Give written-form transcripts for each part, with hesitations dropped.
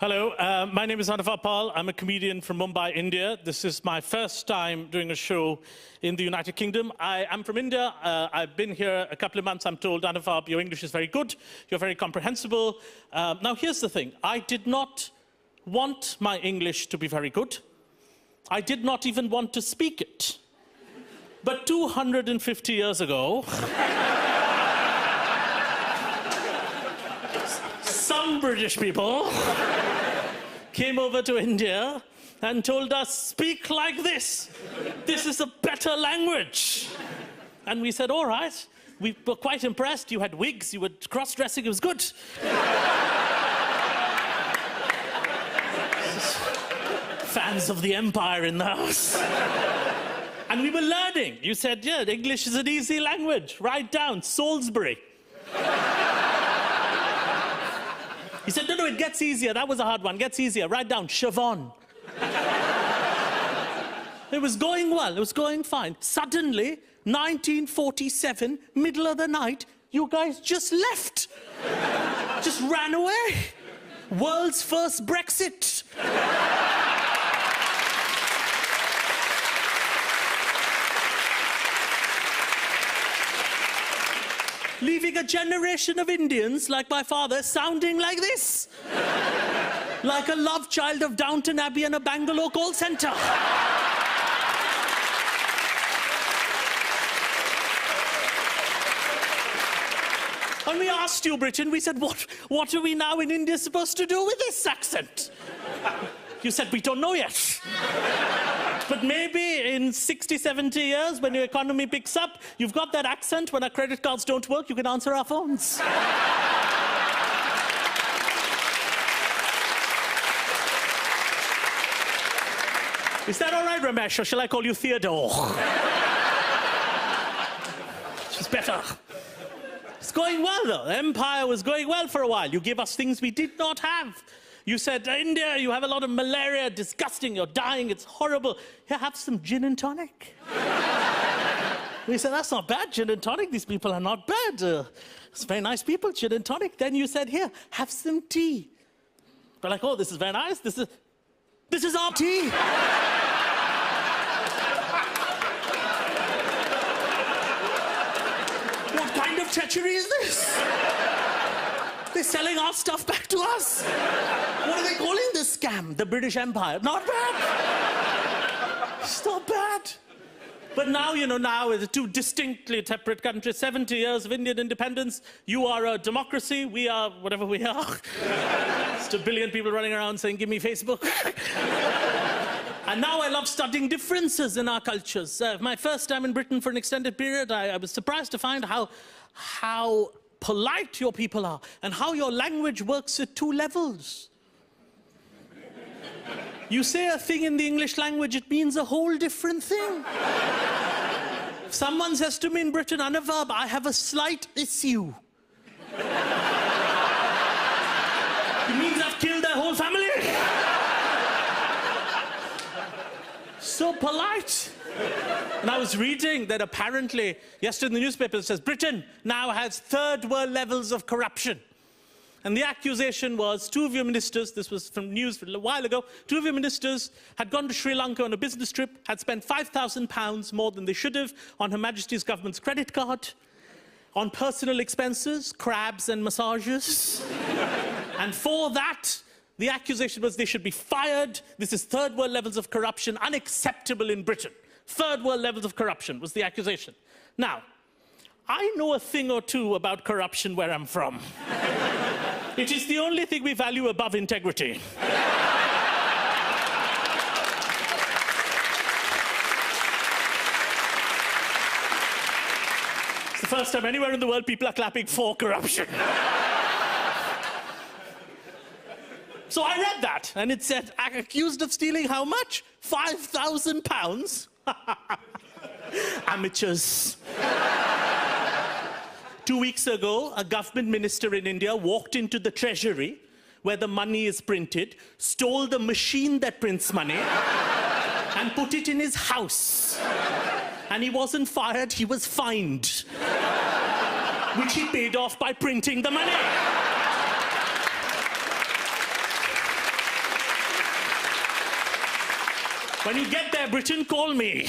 Hello, my name is Anuvab Pal. I'm a comedian from Mumbai, India. This is my first time doing a show in the United Kingdom. I am from India. I've been here a couple of months. I'm told, Anuvab, your English is very good. You're very comprehensible. Now, here's the thing. I did not want my English to be very good. I did not even want to speak it. But 250 years ago, some British people came over to India and told us, speak like this. This is a better language. And we said, all right. We were quite impressed. You had wigs, you were cross-dressing, it was good. Fans of the empire in the house. And we were learning. You said, yeah, English is an easy language. Write down, Salisbury. He said, no, it gets easier. That was a hard one. Gets easier. Write down, Siobhan. It was going well. It was going fine. Suddenly, 1947, middle of the night, you guys just left. Just ran away. World's first Brexit. Leaving a generation of Indians, like my father, sounding like this. Like a love child of Downton Abbey and a Bangalore call centre. And we asked you, Britain, we said, what are we now in India supposed to do with this accent? You said, we don't know yet. But maybe in 60, 70 years, when your economy picks up, you've got that accent. When our credit cards don't work, you can answer our phones. Is that all right, Ramesh, or shall I call you Theodore? She's better. It's going well, though. The empire was going well for a while. You gave us things we did not have. You said, India, you have a lot of malaria, disgusting, you're dying, it's horrible. Here, have some gin and tonic. We said, that's not bad, gin and tonic. These people are not bad. It's very nice people, gin and tonic. Then you said, here, have some tea. We're like, oh, this is very nice. This is our tea. What kind of treachery is this? They're selling our stuff back to us. What are they calling this scam? The British Empire. Not bad. It's not bad. But now, now it's two distinctly separate countries, 70 years of Indian independence. You are a democracy. We are whatever we are. Just a billion people running around saying, give me Facebook. And now I love studying differences in our cultures. My first time in Britain for an extended period, I was surprised to find how polite your people are, and how your language works at two levels. You say a thing in the English language, it means a whole different thing. If someone says to me in Britain, Anuvab, I have a slight issue. It means I've killed their whole family. So polite. And I was reading that apparently, yesterday in the newspaper, it says, Britain now has third world levels of corruption. And the accusation was, two of your ministers, this was from news a while ago, two of your ministers had gone to Sri Lanka on a business trip, had spent £5,000 more than they should have on Her Majesty's government's credit card, on personal expenses, crabs and massages. And for that, the accusation was they should be fired. This is third world levels of corruption, unacceptable in Britain. Third world levels of corruption was the accusation. Now, I know a thing or two about corruption where I'm from. It is the only thing we value above integrity. It's the first time anywhere in the world people are clapping for corruption. So I read that, and it said, accused of stealing how much? £5,000? Amateurs. 2 weeks ago, a government minister in India walked into the treasury where the money is printed, stole the machine that prints money, and put it in his house. And he wasn't fired, he was fined, which he paid off by printing the money. When you get there, Britain, call me.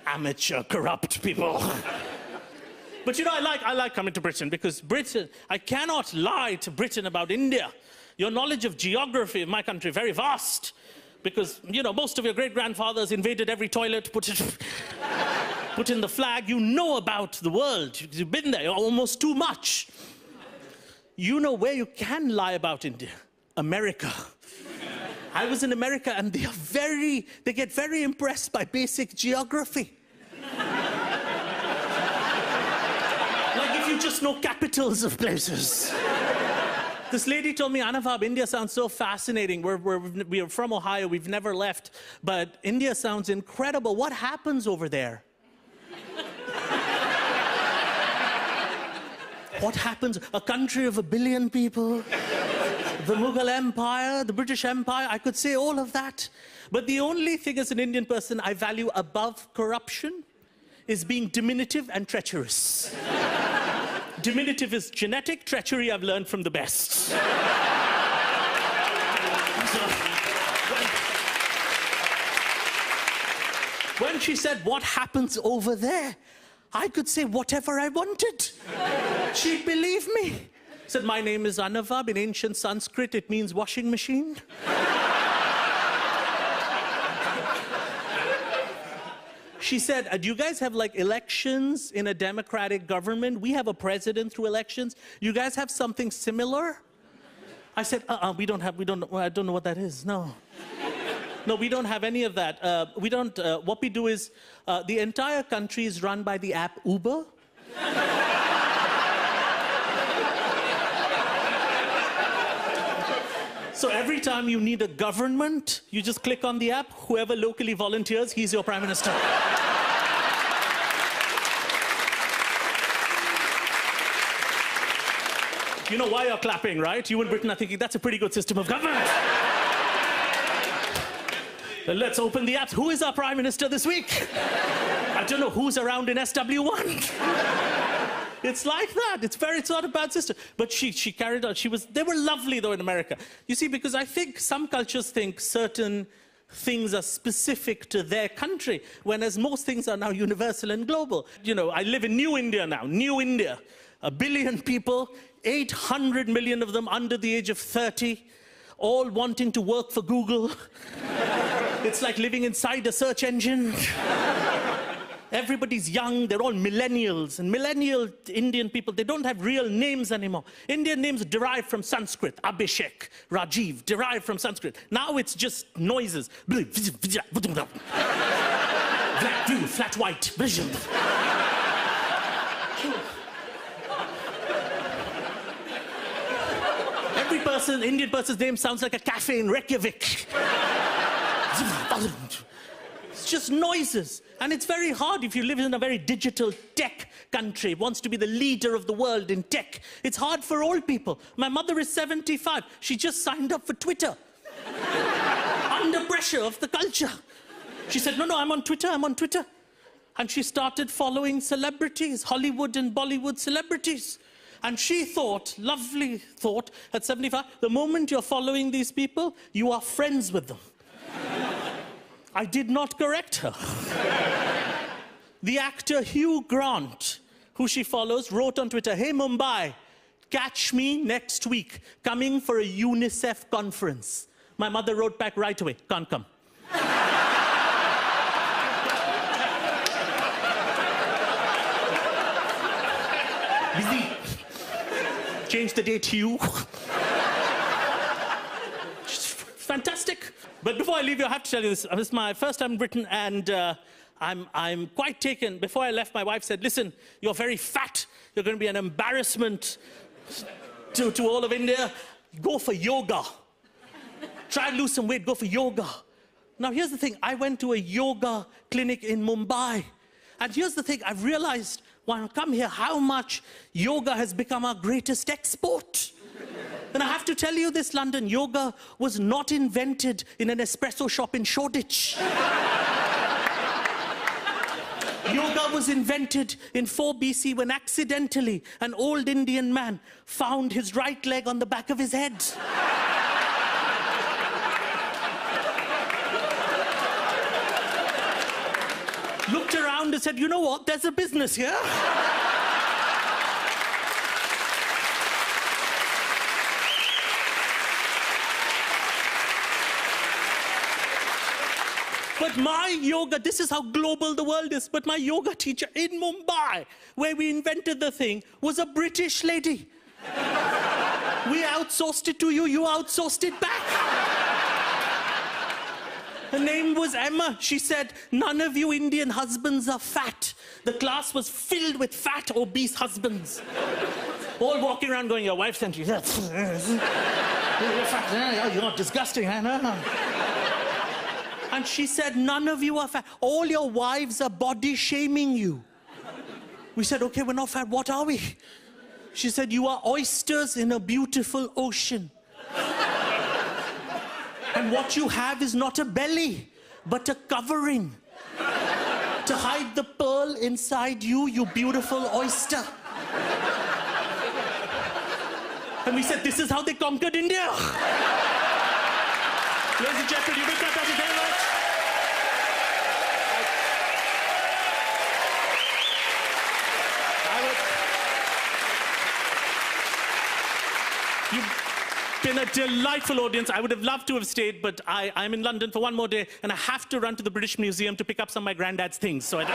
Amateur, corrupt people. But you know, I like coming to Britain because Britain, I cannot lie to Britain about India. Your knowledge of geography of my country, very vast. Because, you know, most of your great-grandfathers invaded every toilet, put in the flag. You know about the world. You've been there almost too much. You know where you can lie about India? America. I was in America and they get very impressed by basic geography. Like if you just know capitals of places. This lady told me, Anavab, India sounds so fascinating. We are from Ohio, we've never left, but India sounds incredible. What happens over there? What happens? A country of 1 billion people, the Mughal Empire, the British Empire, I could say all of that. But the only thing as an Indian person I value above corruption is being diminutive and treacherous. Diminutive is genetic, treachery I've learned from the best. So, when she said, what happens over there? I could say whatever I wanted. She'd believe me. Said, my name is Anavab. In ancient Sanskrit, it means washing machine. She said, do you guys have like elections in a democratic government? We have a president through elections. You guys have something similar? I said, I don't know what that is, no. No, we don't have any of that. What we do is, the entire country is run by the app Uber. So every time you need a government, you just click on the app, whoever locally volunteers, he's your prime minister. You know why you're clapping, right? You in Britain are thinking, that's a pretty good system of government. Let's open the apps. Who is our prime minister this week? I don't know who's around in SW1. It's like that. It's not a bad system. But she carried on. They were lovely, though, in America. You see, because I think some cultures think certain things are specific to their country, whereas most things are now universal and global. You know, I live in New India now. New India. 1 billion people, 800 million of them under the age of 30, all wanting to work for Google. It's like living inside a search engine. Everybody's young, they're all millennials. And millennial Indian people, they don't have real names anymore. Indian names derive from Sanskrit. Abhishek, Rajiv, derived from Sanskrit. Now it's just noises. Black, blue, flat white, vision. Every person, Indian person's name sounds like a cafe in Reykjavik. It's just noises. And it's very hard if you live in a very digital tech country, wants to be the leader of the world in tech. It's hard for old people. My mother is 75. She just signed up for Twitter. Under pressure of the culture. She said, no, I'm on Twitter, I'm on Twitter. And she started following celebrities, Hollywood and Bollywood celebrities. And she thought, lovely thought, at 75, the moment you're following these people, you are friends with them. I did not correct her. The actor Hugh Grant, who she follows, wrote on Twitter, hey Mumbai, catch me next week, coming for a UNICEF conference. My mother wrote back right away, can't come. Busy. Change the date, Hugh. Fantastic. But before I leave you, I have to tell you this. This is my first time in Britain, and I'm quite taken. Before I left, my wife said, listen, you're very fat. You're going to be an embarrassment to all of India. Go for yoga. Try and lose some weight, go for yoga. Now, here's the thing. I went to a yoga clinic in Mumbai. And here's the thing. I've realized when I come here how much yoga has become our greatest export. And I have to tell you this, London, yoga was not invented in an espresso shop in Shoreditch. Yoga was invented in 4 BC when accidentally an old Indian man found his right leg on the back of his head. looked around and said, you know what, there's a business here. But my yoga, this is how global the world is, but my yoga teacher in Mumbai, where we invented the thing, was a British lady. We outsourced it to you, you outsourced it back. Her name was Emma. She said, none of you Indian husbands are fat. The class was filled with fat, obese husbands. All walking around going, your wife sent you. You're fat. You're disgusting. And she said, none of you are fat. All your wives are body shaming you. We said, okay, we're not fat. What are we? She said, you are oysters in a beautiful ocean. And what you have is not a belly, but a covering to hide the pearl inside you, you beautiful oyster. And we said, this is how they conquered India. Ladies and gentlemen, you thank you very much. You've been a delightful audience. I would have loved to have stayed, but I'm in London for one more day, and I have to run to the British Museum to pick up some of my granddad's things. So I don't...